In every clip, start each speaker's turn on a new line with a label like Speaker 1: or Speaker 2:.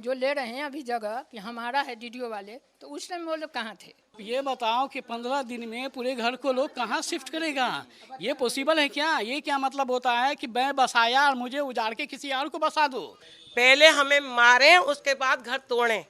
Speaker 1: जो ले रहे हैं अभी जगह कि हमारा है डीडीओ वाले, तो उस टाइम वो लोग कहाँ थे?
Speaker 2: ये बताओ कि 15 दिन में पूरे घर को लोग कहाँ शिफ्ट करेगा? ये पॉसिबल है क्या? ये क्या मतलब होता है कि मैं बसाया और मुझे उजाड़ के किसी और को बसा दो?
Speaker 3: पहले हमें मारें उसके बाद घर तोड़ें।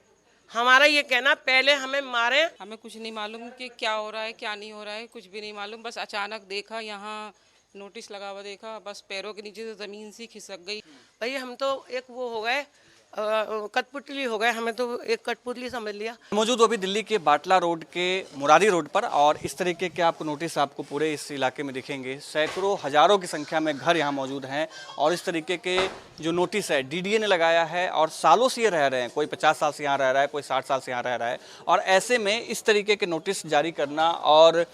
Speaker 3: हमारा ये कहना, पहले हमें मारें।
Speaker 4: हमें कुछ नहीं मालूम कि क्या हो रहा है क्या नहीं हो रहा है, कुछ भी नहीं मालूम। बस अचानक देखा यहाँ नोटिस लगा हुआ देखा, बस पैरों के नीचे से ज़मीन सी खिसक गई।
Speaker 3: भाई हम तो एक वो हो गए, कठपुतली हो गए, हमें तो एक कठपुतली समझ लिया।
Speaker 5: मौजूद अभी दिल्ली के बाटला रोड के मुरारी रोड पर, और इस तरीके के आपको नोटिस आपको पूरे इस इलाके में दिखेंगे। सैकड़ों हजारों की संख्या में घर यहाँ मौजूद हैं और इस तरीके के जो नोटिस है डीडीए ने लगाया है और सालों से ये रह रहे हैं। कोई 50 साल से यहाँ रह रहा है, कोई 60 साल से यहाँ रह रहा है, और ऐसे में इस तरीके के नोटिस जारी करना और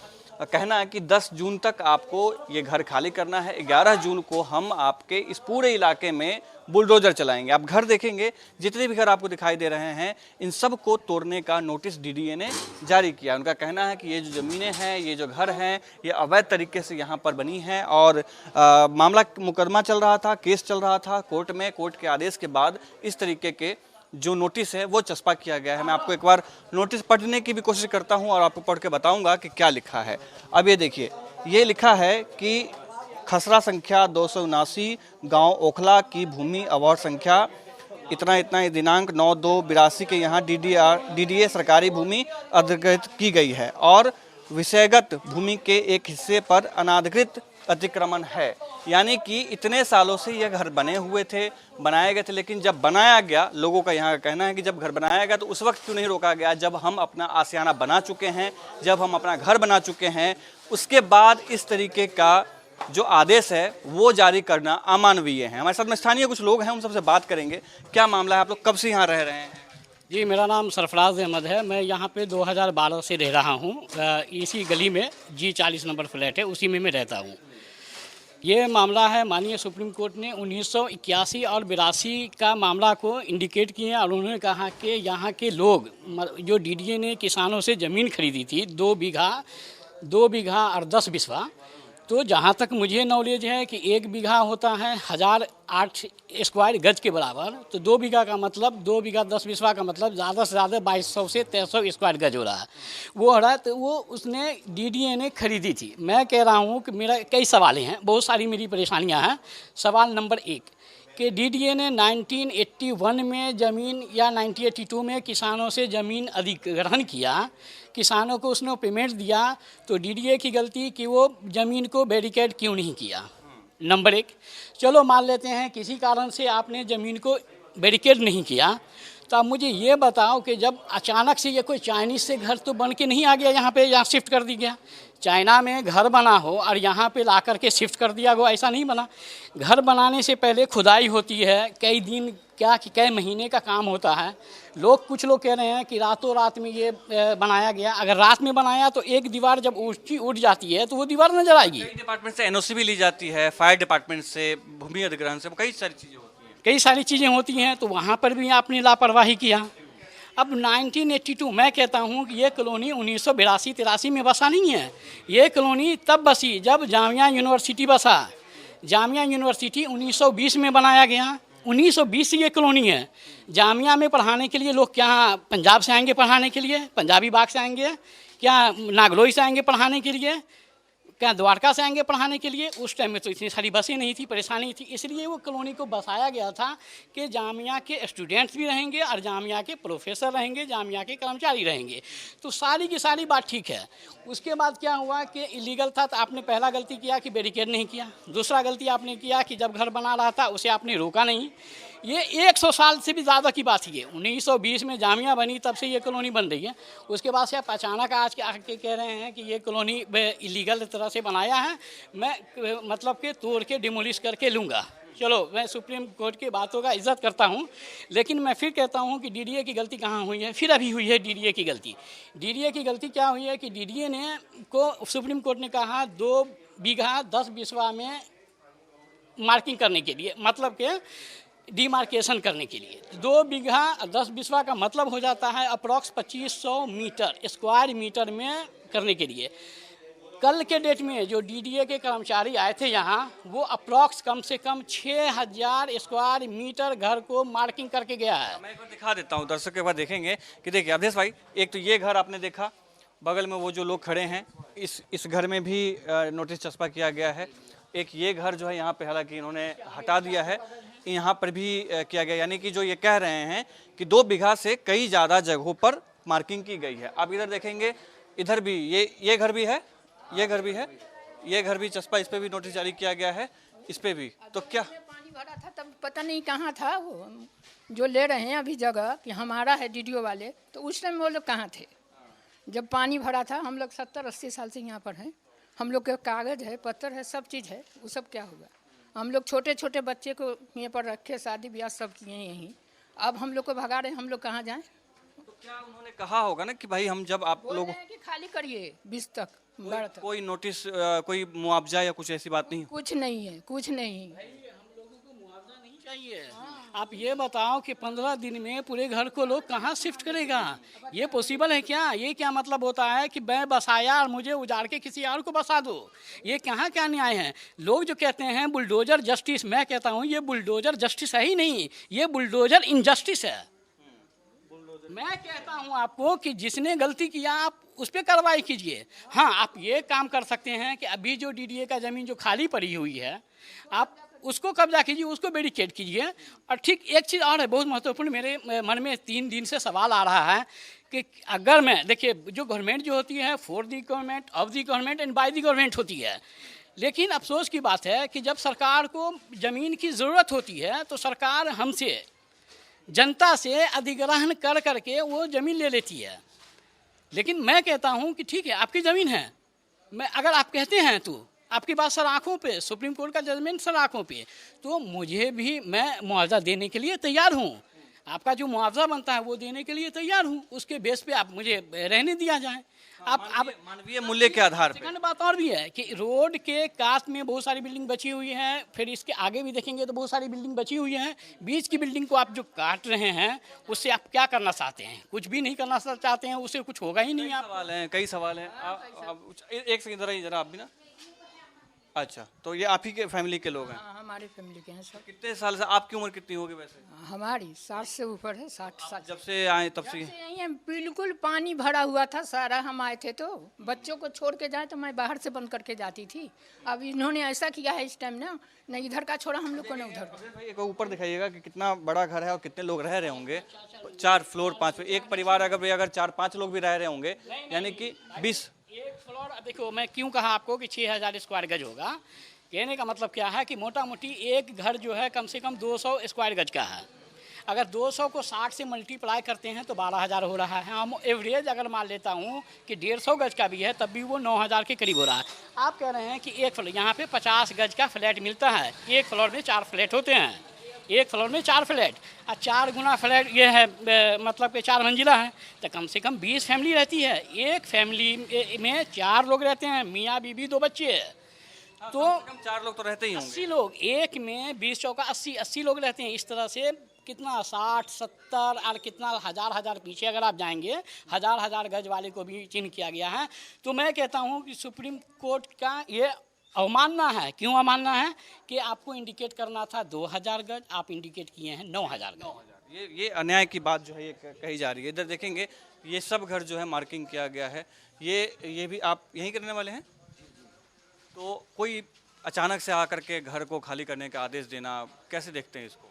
Speaker 5: कहना है कि 10 जून तक आपको ये घर खाली करना है, 11 जून को हम आपके इस पूरे इलाके में बुलडोजर चलाएंगे। आप घर देखेंगे, जितने भी घर आपको दिखाई दे रहे हैं, इन सब को तोड़ने का नोटिस डीडीए ने जारी किया। उनका कहना है कि ये जो ज़मीनें हैं, ये जो घर हैं, ये अवैध तरीके से यहाँ पर बनी हैं और मामला मुकदमा चल रहा था, केस चल रहा था कोर्ट में। कोर्ट के आदेश के बाद इस तरीके के जो नोटिस है वो चस्पा किया गया है। मैं आपको एक बार नोटिस पढ़ने की भी कोशिश करता हूं और आपको पढ़ के बताऊंगा कि क्या लिखा है। अब ये देखिए, ये लिखा है कि खसरा संख्या 279, गांव ओखला की भूमि अवार्ड संख्या इतना इतना, दिनांक 9/2/82 के यहाँ डीडीए सरकारी भूमि अधिकृत की गई है और विषयगत भूमि के एक हिस्से पर अनाधिकृत अतिक्रमण है। यानी कि इतने सालों से ये घर बने हुए थे, बनाए गए थे, लेकिन जब बनाया गया, लोगों का यहाँ का कहना है कि जब घर बनाया गया तो उस वक्त क्यों नहीं रोका गया जब हम अपना आशियाना बना चुके हैं, जब हम अपना घर बना चुके हैं। उसके बाद इस तरीके का जो आदेश है वो जारी करना अमानवीय है। हमारे साथ में स्थानीय कुछ लोग हैं, उन सबसे बात करेंगे। क्या मामला है, आप लोग कब से यहाँ रह रहे हैं?
Speaker 2: जी, मेरा नाम सरफराज अहमद है। मैं यहाँ पे 2012 से रह रहा हूँ। इसी गली में G40 नंबर फ्लैट है, उसी में मैं रहता हूँ। ये मामला है, माननीय सुप्रीम कोर्ट ने 1981 और 82 का मामला को इंडिकेट किए और उन्होंने कहा कि यहाँ के लोग, जो डीडीए ने किसानों से ज़मीन खरीदी थी 2 बीघा और 10 बिस्वा, तो जहाँ तक मुझे नॉलेज है कि 1 बीघा होता है 1008 स्क्वायर गज के बराबर, तो 2 बीघा का मतलब 2 बीघा 10 बिस्वा का मतलब ज़्यादा से ज़्यादा 2200 से 2300 स्क्वायर गज हो रहा है। वो हो रहा है, तो वो उसने डीडीए ने खरीदी थी। मैं कह रहा हूँ कि मेरा कई सवाल हैं, बहुत सारी मेरी परेशानियाँ हैं। सवाल नंबर 1 कि डीडीए ने 1981 में ज़मीन या 1982 में किसानों से ज़मीन अधिग्रहण किया, किसानों को उसने पेमेंट दिया, तो डीडीए की गलती कि वो ज़मीन को बैरिकेड क्यों नहीं किया। नंबर 1, चलो मान लेते हैं किसी कारण से आपने ज़मीन को बैरिकेड नहीं किया, तो अब मुझे ये बताओ कि जब अचानक से ये कोई चाइनीज़ से घर तो बन के नहीं आ गया, यहाँ शिफ्ट कर दी गया। चाइना में घर बना हो और यहाँ पे ला कर के शिफ्ट कर दिया हो, ऐसा नहीं बना। घर बनाने से पहले खुदाई होती है, कई दिन कई महीने का काम होता है। कुछ लोग कह रहे हैं कि रातों रात में ये बनाया गया। अगर रात में बनाया तो एक दीवार जब ऊँची उठ जाती है तो वो दीवार नजर आएगी।
Speaker 5: कई डिपार्टमेंट से एनओसी भी ली जाती है, फायर डिपार्टमेंट से, भूमि अधिग्रहण से, कई सारी चीज़ें होती हैं।
Speaker 2: कई सारी चीज़ें होती हैं, तो वहाँ पर भी आपने लापरवाही किया। अब 1982 मैं कहता हूँ कि ये कॉलोनी 1982-83 में बसा नहीं है। ये कॉलोनी तब बसी जब जामिया यूनिवर्सिटी बसा। जामिया यूनिवर्सिटी 1920 में बनाया गया। 1920 से ये कॉलोनी है। जामिया में पढ़ाने के लिए लोग क्या पंजाब से आएंगे पढ़ाने के लिए? पंजाबी बाग से आएंगे क्या? नागलोई से आएंगे पढ़ाने के लिए? क्या द्वारका से आएंगे पढ़ाने के लिए? उस टाइम में तो इतनी सारी बसें नहीं थी, परेशानी थी, इसलिए वो कॉलोनी को बसाया गया था कि जामिया के स्टूडेंट्स भी रहेंगे और जामिया के प्रोफेसर रहेंगे, जामिया के कर्मचारी रहेंगे। तो सारी की सारी बात ठीक है। उसके बाद क्या हुआ कि इलीगल था, तो आपने पहला गलती किया कि बैरिकेड नहीं किया। दूसरा गलती आपने किया कि जब घर बना रहा था उसे आपने रोका नहीं। ये 100 साल से भी ज़्यादा की बात है। 1920 में जामिया बनी, तब से ये कॉलोनी बन रही है। उसके बाद से आप अचानक आज के आके कह रहे हैं कि ये कॉलोनी इलीगल तरह से बनाया है, मैं मतलब कि तोड़ के डिमोलिश करके लूँगा। चलो, मैं सुप्रीम कोर्ट की बातों का इज्जत करता हूँ, लेकिन मैं फिर कहता हूँ कि डीडीए की गलती कहाँ हुई है? फिर अभी हुई है डीडीए की गलती। डीडीए की गलती क्या हुई है कि डीडीए ने को सुप्रीम कोर्ट ने कहा 2 बीघा 10 बिस्वा में मार्किंग करने के लिए, मतलब कि डिमार्केशन करने के लिए। 2 बीघा 10 बिस्वा का मतलब हो जाता है अप्रॉक्स 2500 मीटर स्क्वायर मीटर में करने के लिए। कल के डेट में जो डीडीए के कर्मचारी आए थे यहाँ, वो अप्रॉक्स कम से कम 6000 स्क्वायर मीटर घर को मार्किंग करके गया है।
Speaker 5: मैं एक बार दिखा देता हूँ, दर्शक के बाद देखेंगे कि देखिए अवधेश भाई, एक तो ये घर आपने देखा, बगल में वो जो लोग खड़े हैं इस घर में भी नोटिस चस्पा किया गया है। एक ये घर जो है यहाँ पे हालांकि इन्होंने हटा दिया है, यहाँ पर भी किया गया, यानी कि जो ये कह रहे हैं कि 2 बीघा से कई ज़्यादा जगहों पर मार्किंग की गई है। आप इधर देखेंगे, इधर भी ये घर भी है, ये घर भी है, ये घर भी चस्पा, इस पे भी नोटिस जारी किया गया है, इस पे भी। तो क्या
Speaker 1: पानी भरा था तब पता नहीं कहाँ था वो जो ले रहे हैं अभी जगह कि हमारा है डीडीओ वाले, तो उस टाइम वो लोग कहाँ थे जब पानी भरा था? हम लोग 70-80 साल से यहाँ पर हैं, हम लोग के कागज़ है, पत्थर है, सब चीज़ है, वो सब क्या हुआ? हम लोग छोटे छोटे बच्चे को यहाँ पर रखे, शादी ब्याह सब किए यहीं, अब हम लोग को भगा रहे हैं, हम लोग कहाँ जाएं?
Speaker 5: तो क्या उन्होंने कहा होगा ना कि भाई हम जब आप
Speaker 1: बोल
Speaker 5: लोग
Speaker 1: रहे हैं कि खाली करिए 20 तक बाढ़ तक।
Speaker 5: कोई नोटिस कोई मुआवजा या कुछ ऐसी बात नहीं?
Speaker 1: कुछ नहीं है, कुछ नहीं।
Speaker 2: हम लोगों को मुआवजा नहीं चाहिए। आप ये बताओ कि 15 दिन में पूरे घर को लोग कहाँ शिफ्ट करेगा? ये पॉसिबल है क्या? ये क्या मतलब होता है कि मैं बसाया और मुझे उजाड़ के किसी और को बसा दो? ये कहाँ क्या न्याय है? लोग जो कहते हैं बुलडोजर जस्टिस, मैं कहता हूँ ये बुलडोजर जस्टिस है ही नहीं, ये बुलडोजर इनजस्टिस है। मैं कहता हूं आपको कि जिसने गलती किया आप उस पर कार्रवाई कीजिए। हाँ, आप ये काम कर सकते हैं कि अभी जो डीडीए का ज़मीन जो खाली पड़ी हुई है, आप उसको कब्जा कीजिए, उसको बैरिकेड कीजिए। और ठीक एक चीज़ और है बहुत महत्वपूर्ण, मेरे मन में 3 दिन से सवाल आ रहा है कि अगर मैं देखिए, जो गवर्नमेंट जो होती है for the government, of the government and by the government होती है, लेकिन अफसोस की बात है कि जब सरकार को ज़मीन की ज़रूरत होती है तो सरकार हमसे, जनता से अधिग्रहण कर करके वो ज़मीन ले लेती है। लेकिन मैं कहता हूँ कि ठीक है, आपकी ज़मीन है, मैं अगर आप कहते हैं तो आपकी बात सर आँखों पे, सुप्रीम कोर्ट का जजमेंट सर आँखों पे, तो मुझे भी, मैं मुआवजा देने के लिए तैयार हूँ। आपका जो मुआवजा बनता है वो देने के लिए तैयार हूँ, उसके बेस पे आप मुझे रहने दिया जाए। आप
Speaker 5: मानवीय मूल्य के आधार पर।
Speaker 2: सेकंड बात और भी है कि रोड के कात में बहुत सारी बिल्डिंग बची हुई है, फिर इसके आगे भी देखेंगे तो बहुत सारी बिल्डिंग बची हुई है। बीच की बिल्डिंग को आप जो काट रहे हैं उससे आप क्या करना चाहते हैं? कुछ भी नहीं करना चाहते हैं, उससे कुछ होगा ही नहीं। आप
Speaker 5: सवाल हैं, कई सवाल हैं। एक सेकंड जरा आप भी ना। अच्छा, तो ये आप ही के फैमिली के लोग हैं?
Speaker 1: हाँ, हमारी फैमिली के हैं सब।
Speaker 5: कितने साल से, आपकी उम्र कितनी होगी वैसे?
Speaker 1: हमारी 60 से ऊपर है, 60 साल
Speaker 5: जब से आए तब से?
Speaker 1: यही है, बिल्कुल पानी भरा हुआ था सारा। हम आए थे तो बच्चों को छोड़ के जाए तो मैं बाहर से बंद करके जाती थी। अब इन्होंने ऐसा किया है इस टाइम ना, न इधर का छोड़ा हम लोग को, न उधर।
Speaker 5: भाई एक ऊपर दिखाइएगा कि कितना बड़ा घर है और कितने लोग रह रहे होंगे। 4 फ्लोर 5 फ्लोर, एक परिवार अगर 4-5 लोग भी रह रहे होंगे, यानी कि 20।
Speaker 2: एक फ्लोर, देखो मैं क्यों कहा आपको कि 6000 स्क्वायर गज होगा। कहने का मतलब क्या है कि मोटा मोटी एक घर जो है कम से कम 200 स्क्वायर गज का है। अगर 200 को 60 से मल्टीप्लाई करते हैं तो 12000 हो रहा है। हम एवरेज अगर मान लेता हूँ कि 150 गज का भी है तब भी वो 9000 के करीब हो रहा है। आप कह रहे हैं कि एक फ्लोर, यहाँ पे 50 गज का फ्लैट मिलता है, एक फ्लोर में 4 फ्लैट होते हैं, एक फ्लोर में 4 फ्लैट, और 4 गुना फ्लैट ये है, मतलब कि 4 मंजिला है, तो कम से कम 20 फैमिली रहती है। एक फैमिली में 4 लोग रहते हैं, मियाँ बीबी 2 बच्चे, तो
Speaker 5: 4 लोग तो रहते ही होंगे।
Speaker 2: 80 लोग, एक में 20 चौका 80 लोग रहते हैं। इस तरह से कितना 60-70 और कितना हज़ार पीछे अगर आप जाएंगे, हज़ार गज वाले को भी चिन्ह किया गया है। तो मैं कहता हूँ कि सुप्रीम कोर्ट का ये अवमानना है। क्यों अवमानना है? कि आपको इंडिकेट करना था 2000 गज, आप इंडिकेट किए हैं 9000 गज।
Speaker 5: ये अन्याय की बात जो है ये कही जा रही है। इधर देखेंगे, ये सब घर जो है मार्किंग किया गया है। ये भी आप यहीं करने वाले हैं? तो कोई अचानक से आकर के घर को खाली करने का आदेश देना, कैसे देखते हैं इसको?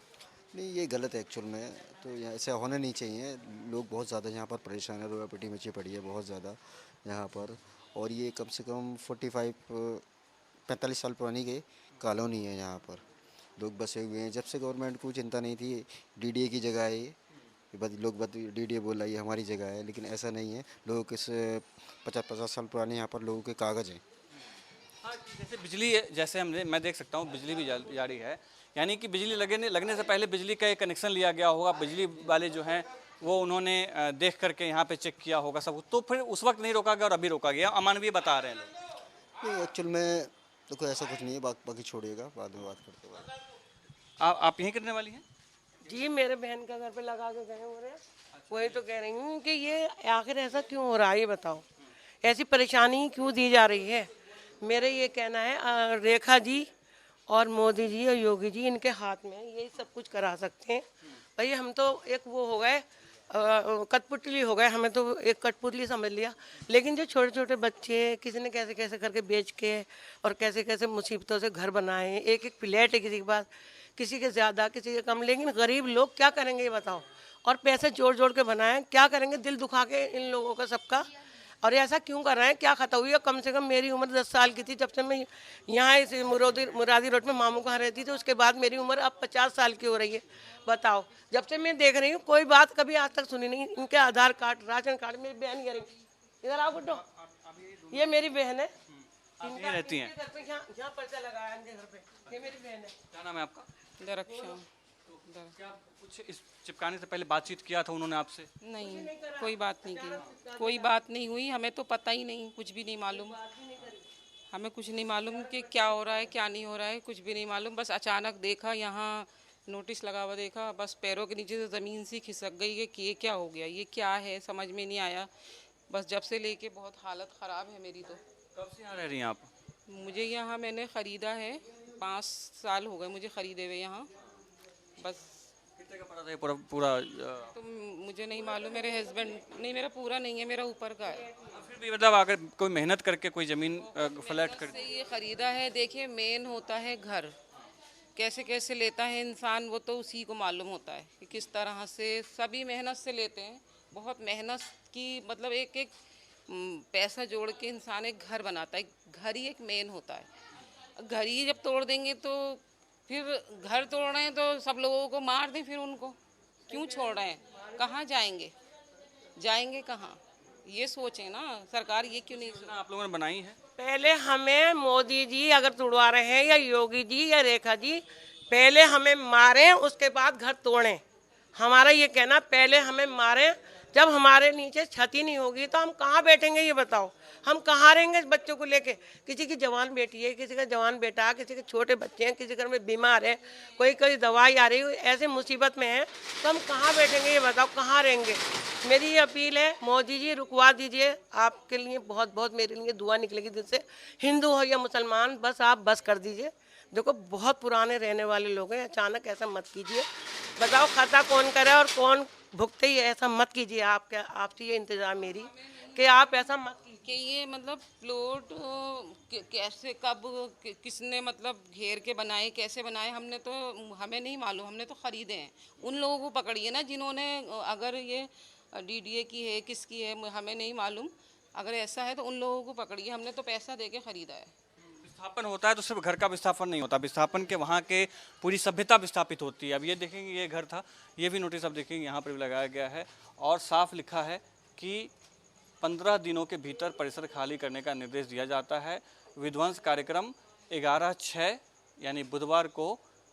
Speaker 6: नहीं, ये गलत है एक्चुअल में, तो यहाँ ऐसा होना नहीं चाहिए। लोग बहुत ज़्यादा यहाँ पर परेशान है, रोया पिटी मची पड़ी है बहुत ज़्यादा यहाँ पर। और ये कम से कम 45 साल पुरानी की कॉलोनी है, यहाँ पर लोग बसे हुए हैं। जब से गवर्नमेंट को चिंता नहीं थी, डीडीए की जगह है ये, लोग डीडीए बोला ये हमारी जगह है, लेकिन ऐसा नहीं है। लोगों के 50 साल पुराने यहाँ पर लोगों के कागज़ हैं।
Speaker 5: हाँ, जैसे बिजली, जैसे मैं देख सकता हूँ बिजली भी जारी है, यानी कि बिजली लगने से पहले बिजली का एक कनेक्शन लिया गया होगा। बिजली वाले जो हैं वो उन्होंने देख करके यहाँ पे चेक किया होगा सब, तो फिर उस वक्त नहीं रोका गया और अभी रोका गया। अमानवीय बता रहे हैं लोग।
Speaker 6: नहीं, एक्चुअल में तो कोई ऐसा कुछ नहीं है, बाकी छोड़िएगा, बाद में बात करते हैं।
Speaker 5: आप यहीं करने वाली हैं?
Speaker 3: जी, मेरे बहन का घर पे लगा के गए हो रहे, वही तो कह रही हूँ कि ये आखिर ऐसा क्यों हो रहा है, ये बताओ। ऐसी परेशानी क्यों दी जा रही है? मेरे ये कहना है रेखा जी और मोदी जी और योगी जी इनके हाथ में है, यही सब कुछ करा सकते हैं। भाई हम तो एक वो हो गए कठपुतली हो गए, हमें तो एक कठपुतली समझ लिया। लेकिन जो छोटे छोटे बच्चे किसी ने कैसे कैसे करके बेच के और कैसे कैसे मुसीबतों से घर बनाए, एक एक फ्लैट है किसी के पास, किसी के ज़्यादा किसी के कम, लेकिन गरीब लोग क्या करेंगे ये बताओ। और पैसे जोड़ जोड़ के बनाए, क्या करेंगे, दिल दुखा के इन लोगों का सबका। और ऐसा क्यों कर रहे हैं, क्या खता हुई है। कम से कम मेरी उम्र 10 साल की थी जब से मैं यहाँ इस मुरादी रोड में मामू कहाँ रहती थी, उसके बाद मेरी उम्र अब 50 साल की हो रही है। बताओ, जब से मैं देख रही हूँ कोई बात कभी आज तक सुनी नहीं। इनके आधार कार्ड, राशन कार्ड, मेरी बहन करेंगी, इधर आओ गुड्डो, ये मेरी बहन है।
Speaker 5: आप यहीं रहती हैं?
Speaker 3: यहाँ पर्चा लगाया इनके घर पे, ये मेरी बहन है।
Speaker 5: क्या नाम है आपका?
Speaker 4: दरक्षा।
Speaker 5: क्या कुछ इस चिपकाने से पहले बातचीत किया था उन्होंने आपसे?
Speaker 4: नहीं, कोई बात नहीं की, कोई बात नहीं हुई, हमें तो पता ही नहीं, कुछ भी नहीं मालूम। हमें कुछ नहीं मालूम कि क्या हो रहा है क्या नहीं हो रहा है, कुछ भी नहीं मालूम। बस अचानक देखा यहाँ नोटिस लगा हुआ देखा, बस पैरों के नीचे से ज़मीन सी खिसक गई है कि ये क्या हो गया, ये क्या है, समझ में नहीं आया। बस जब से लेके बहुत हालत ख़राब है मेरी। तो
Speaker 5: कब से यहाँ रह रही हैं आप?
Speaker 4: मुझे यहाँ मैंने ख़रीदा है, 5 साल हो गए मुझे ख़रीदे हुए यहाँ। बस
Speaker 5: कितने का पड़ा था ये पूरा
Speaker 4: तो मुझे नहीं मालूम, मेरे हस्बैंड नहीं, मेरा पूरा नहीं है, मेरा ऊपर का है।
Speaker 5: फिर भी मतलब अगर कोई मेहनत करके कोई ज़मीन फ्लैट कर
Speaker 4: से ये ख़रीदा है। देखिए, मेन होता है घर, कैसे कैसे लेता है इंसान वो तो उसी को मालूम होता है कि किस तरह से। सभी मेहनत से लेते हैं, बहुत मेहनत की, मतलब एक एक पैसा जोड़ के इंसान एक घर बनाता है। घर ही एक मेन होता है। घर ही जब तोड़ देंगे तो फिर घर तोड़ रहे हैं तो सब लोगों को मार दें, फिर उनको क्यों छोड़ रहे हैं, कहाँ जाएंगे, जाएंगे कहाँ, ये सोचें ना। सरकार ये क्यों नहीं
Speaker 5: आप लोगों ने बनाई है?
Speaker 3: पहले हमें मोदी जी अगर तुड़वा रहे हैं या योगी जी या रेखा जी, पहले हमें मारें उसके बाद घर तोड़ें। हमारा ये कहना, पहले हमें मारें, जब हमारे नीचे छत ही नहीं होगी तो हम कहाँ बैठेंगे ये बताओ। हम कहाँ रहेंगे इस बच्चों को लेके। किसी की जवान बेटी है, किसी का जवान बेटा, किसी के छोटे बच्चे हैं, किसी घर में बीमार है, कोई कोई दवाई आ रही है, ऐसे मुसीबत में है तो हम कहाँ बैठेंगे ये बताओ, कहाँ रहेंगे। मेरी ये अपील है, मोदी जी रुकवा दीजिए। आपके लिए बहुत बहुत मेरे लिए दुआ निकलेगी दिल से, हिंदू हो या मुसलमान, बस आप बस कर दीजिए। देखो बहुत पुराने रहने वाले लोग हैं, अचानक ऐसा मत कीजिए। बताओ खता कौन करे और कौन भुगते, ही ऐसा मत कीजिए। आपसे ये इंतज़ार मेरी कि आप ऐसा मत कीजिए।
Speaker 4: कि ये मतलब प्लॉट कैसे कब किसने मतलब घेर के बनाए, कैसे बनाए, हमें नहीं मालूम, हमने तो ख़रीदे हैं। उन लोगों को पकड़िए ना जिन्होंने, अगर ये डीडीए की है किसकी है हमें नहीं मालूम, अगर ऐसा है तो उन लोगों को पकड़िए, हमने तो पैसा दे के ख़रीदा है।
Speaker 5: विस्थापन होता है तो सिर्फ घर का विस्थापन नहीं होता, विस्थापन के वहाँ के पूरी सभ्यता विस्थापित होती है। अब ये देखेंगे, ये घर था, ये भी नोटिस आप देखेंगे यहाँ पर भी लगाया गया है और साफ लिखा है कि 15 दिनों के भीतर परिसर खाली करने का निर्देश दिया जाता है। विध्वंस कार्यक्रम 11/6 यानी बुधवार को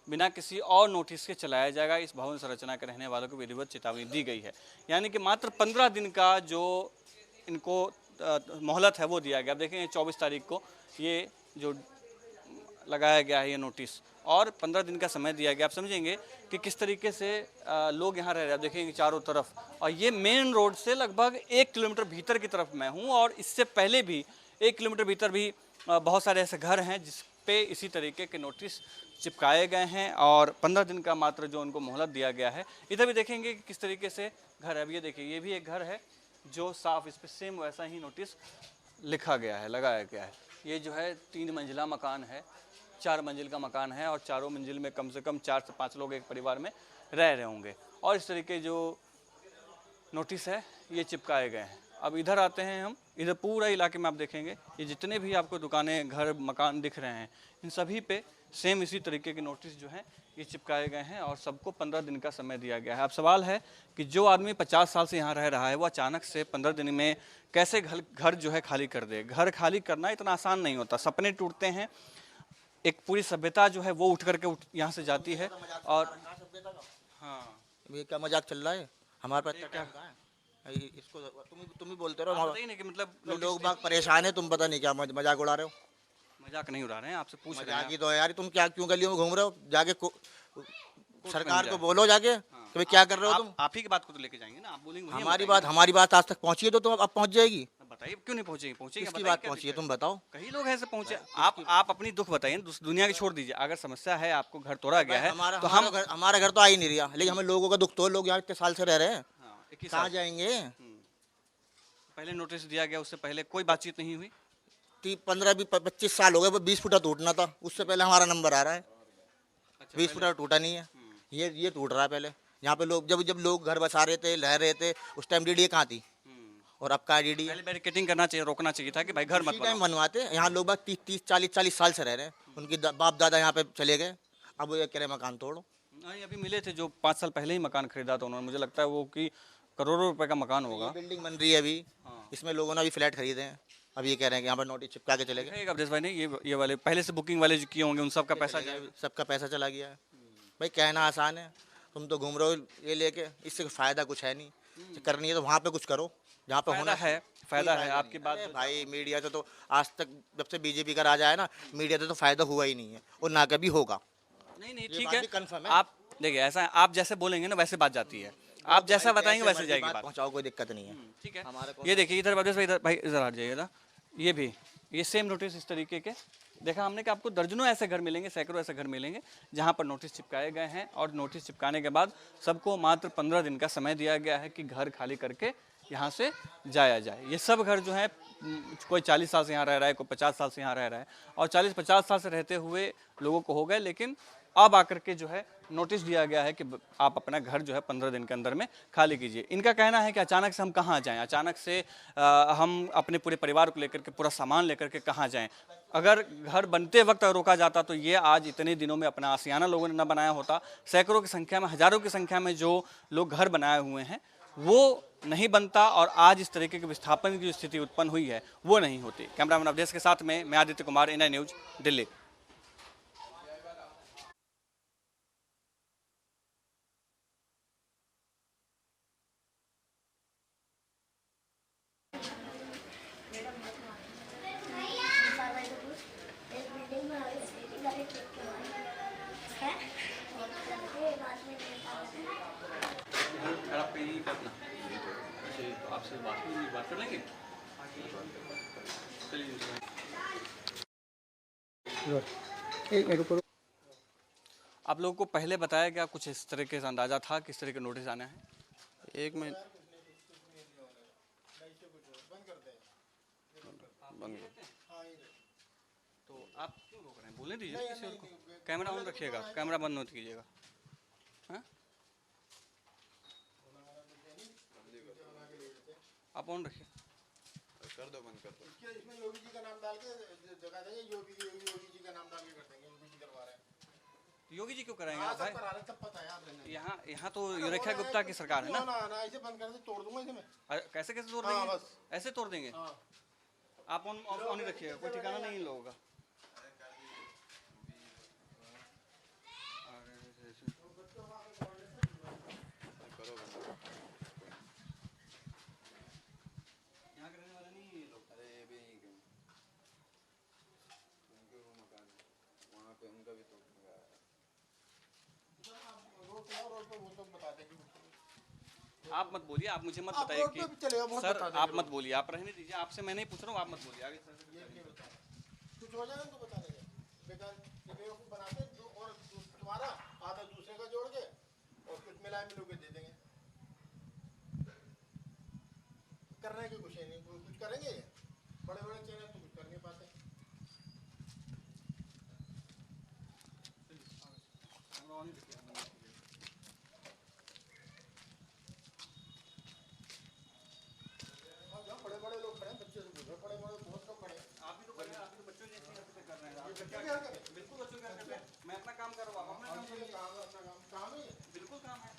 Speaker 5: बिना किसी और नोटिस के चलाया जाएगा। इस भवन संरचना के रहने वालों को विधिवत चेतावनी दी गई है। यानी कि मात्र 15 दिन का जो इनको मोहलत है वो दिया गया। अब देखेंगे 24 तारीख को ये जो लगाया गया है ये नोटिस और 15 दिन का समय दिया गया। आप समझेंगे कि किस तरीके से लोग यहाँ रह रहे हैं। देखेंगे चारों तरफ, और ये मेन रोड से लगभग 1 किलोमीटर भीतर की तरफ मैं हूँ और इससे पहले भी 1 किलोमीटर भीतर भी बहुत सारे ऐसे घर हैं जिस पे इसी तरीके के नोटिस चिपकाए गए हैं और 15 दिन का मात्र जो उनको मोहलत दिया गया है। इधर भी देखेंगे कि किस तरीके से घर है। अब ये देखिए, ये भी एक घर है जो साफ, इस पर सेम वैसा ही नोटिस लिखा गया है, लगाया गया है। ये जो है 3 मंजिला मकान है, 4 मंजिल का मकान है और चारों मंजिल में कम से कम 4 से 5 लोग एक परिवार में रह रहे होंगे और इस तरीके जो नोटिस है ये चिपकाए गए हैं। अब इधर आते हैं हम, इधर पूरा इलाके में आप देखेंगे ये जितने भी आपको दुकानें, घर, मकान दिख रहे हैं, इन सभी पे सेम इसी तरीके के नोटिस जो हैं ये चिपकाए गए हैं और सबको 15 दिन का समय दिया गया है। अब सवाल है कि जो आदमी 50 साल से यहाँ रह रहा है वो अचानक से 15 दिन में कैसे घर जो है खाली कर दे। घर खाली करना इतना आसान नहीं होता, सपने टूटते हैं, एक पूरी सभ्यता जो है वो उठ करके यहाँ से जाती है। और हाँ,
Speaker 7: ये क्या मजाक चल रहा है हमारे पास, क्या इसको तुम ही बोलते रहो
Speaker 5: कि मतलब
Speaker 7: लोग बाग परेशान है, तुम पता नहीं क्या मजाक उड़ा रहे हो।
Speaker 5: मजाक नहीं उड़ा रहे हैं, आपसे पूछ रहे हैं।
Speaker 7: मजाक ही तो है यार, तुम क्या क्यों गलियों में घूम रहे हो, जाके सरकार को बोलो जाके कि क्या कर रहे हो तुम।
Speaker 5: आप ही की बात को तो लेके जाएंगे ना, आप बोलेंगे
Speaker 7: हमारी बात आज तक पहुंची है तो तुम अब पहुंच जाएगी।
Speaker 5: बताइए क्यों नहीं पहुंचेगी? पहुंचेगी,
Speaker 7: किसकी
Speaker 5: बताइए
Speaker 7: बात
Speaker 5: क्या
Speaker 7: पहुंची है
Speaker 5: दिक्कत
Speaker 7: तुम बताओ।
Speaker 5: कई लोग ऐसे पहुंचे। आप अपनी दुख बताइए, दुनिया की छोड़ दीजिए। अगर समस्या है, आपको घर तोड़ा गया है
Speaker 7: हमारा
Speaker 5: तो
Speaker 7: हमारा घर तो आ ही नहीं रहा, लेकिन हमें लोगों का दुख तो, लोग यहाँ इतने साल से रह रहे हैं,
Speaker 5: 21
Speaker 7: कहाँ
Speaker 5: साल
Speaker 7: जाएंगे?
Speaker 5: पहले नोटिस दिया गया, उससे पहले कोई बातचीत नहीं हुई।
Speaker 7: 25 साल हो गए, 20 फुटा टूटना था, उससे पहले हमारा नंबर आ रहा है। 20 फुटा टूटा नहीं है, ये टूट रहा है पहले। यहाँ पे लोग जब जब लोग घर बसा रहे थे, रह रहे थे, उस टाइम डीडी कहाँ थी और अब का डीडी?
Speaker 5: पहले बैरिकेटिंग करना चाहिए, रोकना चाहिए था कि भाई घर मत
Speaker 7: टाइम
Speaker 5: बनाओ।
Speaker 7: बनवाते, यहाँ लोग बाग 30-40 साल से रह रहे हैं, उनके बाप दादा यहाँ पे चले गए, अब वो ये कह रहे मकान तोड़ो।
Speaker 5: नहीं, अभी मिले थे जो 5 साल पहले ही मकान खरीदा था उन्होंने, मुझे लगता है वो कि करोड़ों रुपए का मकान होगा।
Speaker 7: बिल्डिंग बन रही है अभी, इसमें लोगों ने अभी फ्लैट खरीदे हैं, अब ये कह रहे हैं कि यहाँ पर नोटिस चिपका के चले गए।
Speaker 5: है अवधेश भाई ने ये वाले पहले से बुकिंग वाले जो किए होंगे उन सबका पैसा जाएगा।
Speaker 7: सबका पैसा चला गया है। भाई कहना आसान है, तुम तो घूम रहे हो ये लेके, इससे फायदा कुछ है नहीं। करनी है तो वहाँ पे कुछ करो जहाँ पे होना है।
Speaker 5: फायदा है आपकी बात।
Speaker 7: अरे भाई मीडिया से तो आज तक जब से बीजेपी का राज आया ना, मीडिया से तो फायदा हुआ ही नहीं है और ना कभी होगा।
Speaker 5: नहीं
Speaker 7: ये
Speaker 5: ठीक
Speaker 7: बात
Speaker 5: है,
Speaker 7: भी confirm है।
Speaker 5: आप देखिए ऐसा है, आप जैसे बोलेंगे ना वैसे बात जाती है, आप जैसा बताएंगे वैसे जाएगी बात।
Speaker 7: पहुँचाओ, कोई दिक्कत नहीं है।
Speaker 5: ठीक है,
Speaker 7: हमारे को-
Speaker 5: ये देखिए इधर अवधेश भाई, इधर भाई इधर आ जाइएगा। ये भी ये सेम नोटिस इस तरीके के देखा हमने कि आपको दर्जनों ऐसे घर मिलेंगे, सैकड़ों ऐसे घर मिलेंगे जहां पर नोटिस चिपकाए गए हैं और नोटिस चिपकाने के बाद सबको मात्र 15 दिन का समय दिया गया है कि घर खाली करके यहाँ से जाया जाए। ये सब घर जो है कोई 40 साल से यहाँ रह रहा है, कोई 50 साल से यहाँ रह रहा है और 40-50 साल से रहते हुए लोगों को हो गए, लेकिन अब आकर के जो है नोटिस दिया गया है कि आप अपना घर जो है 15 दिन के अंदर में खाली कीजिए। इनका कहना है कि अचानक से हम कहाँ जाएं, अचानक से हम अपने पूरे परिवार को लेकर के, पूरा सामान लेकर के कहाँ जाएं। अगर घर बनते वक्त रोका जाता तो ये आज इतने दिनों में अपना आशियाना लोगों ने न बनाया होता। सैकड़ों की संख्या में, हजारों की संख्या में जो लोग घर बनाए हुए हैं वो नहीं बनता और आज इस तरीके के विस्थापन की जो स्थिति उत्पन्न हुई है वो नहीं होती। कैमरामैन अवधेश के साथ में मैं आदित्य कुमार, इंडिया न्यूज, दिल्ली। आपसे बात कर लेंगे। आप लोगों को पहले बताया गया, कुछ इस तरीके से अंदाजा था किस तरह के नोटिस आने हैं?
Speaker 8: एक मिनट बंद
Speaker 5: तो आप क्यों रोक रहे हैं? बोलने दीजिए किसी और को। कैमरा ऑन रखिएगा, कैमरा बंद मत कीजिएगा। हाँ? आप ऑन रखिए।
Speaker 8: कर दो, बंद कर दो।
Speaker 9: इसमें योगी जी का नाम डाल के जगह देंगे, योगी जी का नाम डाल के कर देंगे, योगी जी करवा रहे हैं।
Speaker 5: योगी जी क्यों कराएंगे
Speaker 9: हाँ,
Speaker 5: आप
Speaker 9: सब
Speaker 5: भाई?
Speaker 9: करा रहे, सब पता है आपने।
Speaker 5: यहाँ तो युरेखा गुप्ता की सरकार है ना।
Speaker 9: ना ऐसे बंद कर दे, तोड़ दूंगा इसे मैं।
Speaker 5: कैसे कैसे तोड़
Speaker 9: हाँ,
Speaker 5: देंगे?
Speaker 9: बस।
Speaker 5: ऐसे तोड़ देंगे?
Speaker 9: हाँ।
Speaker 5: आप ऑन ही रखिएगा, कोई ठिकाना नहीं इन लोगों का। यहाँ के रहने वाले नहीं है ये लोग।
Speaker 8: अरे ये भी नहीं कहीं, उनके वो मकान है वहाँ पे, उनका भी तो
Speaker 9: रोड पे वो तो बता देंगे।
Speaker 5: आप मत बोलिए, आप मुझे मत
Speaker 9: आप
Speaker 5: बताइए
Speaker 9: रोड पे भी चलेगा, बहुत
Speaker 5: सर,
Speaker 9: बता देंगे
Speaker 5: आप
Speaker 9: लोग।
Speaker 5: मत बोलिए, आप रहने दीजिए। आपसे मैं नहीं पूछ रहा हूँ, आप मत बोलिए आगे।
Speaker 9: कुछ हो जाएगा तो बता देंगे। बेकार बेवकूफ बनाते हैं, और तुम्हारा आधा दूसरे का जोड़ के और कुछ मिला मिलू के दे देंगे। करने की कुछ है नहीं, कुछ करेंगे ये बड़े बड़े चैनल तो कुछ कर नहीं पाते। और जहाँ बड़े बड़े लोग खड़े हैं, बच्चे से पूछो, बड़े बड़े बहुत लोग खड़े हैं।
Speaker 5: आप भी तो बड़े, आप भी तो बच्चों जैसी हरकतें कर रहे हैं।
Speaker 9: ये बच्चे क्या करें?
Speaker 5: बिल्कुल बच्चों की हरकतें। मैं अपना काम कर रहा हूँ, आप अपना काम
Speaker 9: ये
Speaker 5: करिए।
Speaker 9: काम अपना काम ही है।
Speaker 5: बिल्कुल काम है।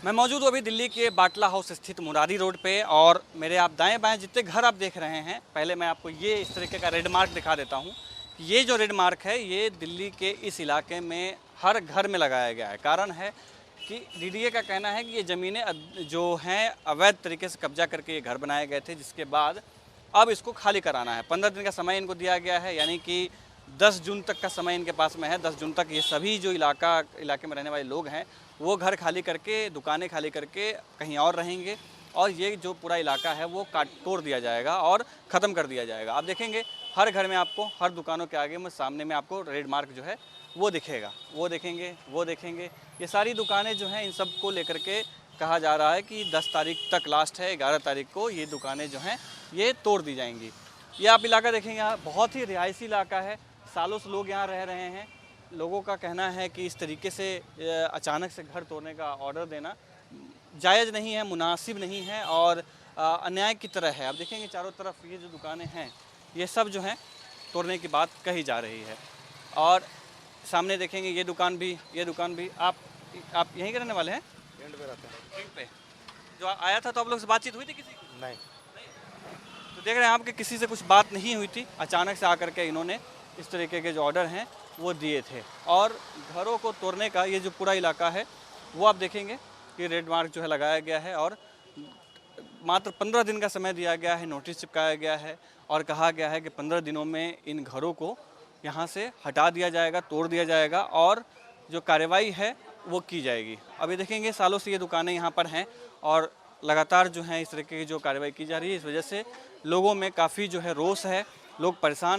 Speaker 5: मैं मौजूद हूँ अभी दिल्ली के बाटला हाउस स्थित मुरारी रोड पे, और मेरे आप दाएं बाएं जितने घर आप देख रहे हैं, पहले मैं आपको ये इस तरीके का रेड मार्क दिखा देता हूँ। ये जो रेड मार्क है ये दिल्ली के इस इलाके में हर घर में लगाया गया है। कारण है कि डीडीए का कहना है कि ये ज़मीनें जो हैं अवैध तरीके से कब्जा करके ये घर बनाए गए थे, जिसके बाद अब इसको खाली कराना है। 15 दिन का समय इनको दिया गया है, यानी कि 10 जून तक का समय इनके पास में है। 10 जून तक ये सभी जो इलाके में रहने वाले लोग हैं वो घर खाली करके, दुकानें खाली करके कहीं और रहेंगे, और ये जो पूरा इलाका है वो काट तोड़ दिया जाएगा और ख़त्म कर दिया जाएगा। आप देखेंगे हर घर में आपको, हर दुकानों के आगे में सामने में आपको रेड मार्क जो है वो दिखेगा। वो देखेंगे ये सारी दुकानें जो हैं, इन सब को लेकर के कहा जा रहा है कि 10 तारीख तक लास्ट है, 11 तारीख को ये दुकानें जो हैं ये तोड़ दी जाएंगी। ये आप इलाका देखेंगे, यहाँ बहुत ही रिहायशी इलाका है, सालों से लोग यहाँ रह रहे हैं। लोगों का कहना है कि इस तरीके से अचानक से घर तोड़ने का ऑर्डर देना जायज़ नहीं है, मुनासिब नहीं है और अन्याय की तरह है। आप देखेंगे चारों तरफ ये जो दुकानें हैं ये सब जो हैं तोड़ने की बात कही जा रही है। और सामने देखेंगे ये दुकान भी आप यहीं के रहने वाले हैं?
Speaker 9: एंड पे रहते हैं।
Speaker 5: एंड पे जो आया था तो आप लोग से बातचीत हुई थी किसी की?
Speaker 9: नहीं।
Speaker 5: तो देख रहे हैं आप कि किसी से कुछ बात नहीं हुई थी, अचानक से आकर के इन्होंने इस तरीके के जो ऑर्डर हैं वो दिए थे। और घरों को तोड़ने का ये जो पूरा इलाका है वो आप देखेंगे कि रेड मार्क जो है लगाया गया है, और मात्र 15 दिन का समय दिया गया है, नोटिस चिपकाया गया है और कहा गया है कि 15 दिनों में इन घरों को यहाँ से हटा दिया जाएगा, तोड़ दिया जाएगा और जो कार्रवाई है वो की जाएगी। अभी देखेंगे सालों से ये दुकानें यहाँ पर हैं और लगातार जो है इस तरीके की जो कार्रवाई की जा रही है, इस वजह से लोगों में काफ़ी जो है रोष है, लोग परेशान हैं।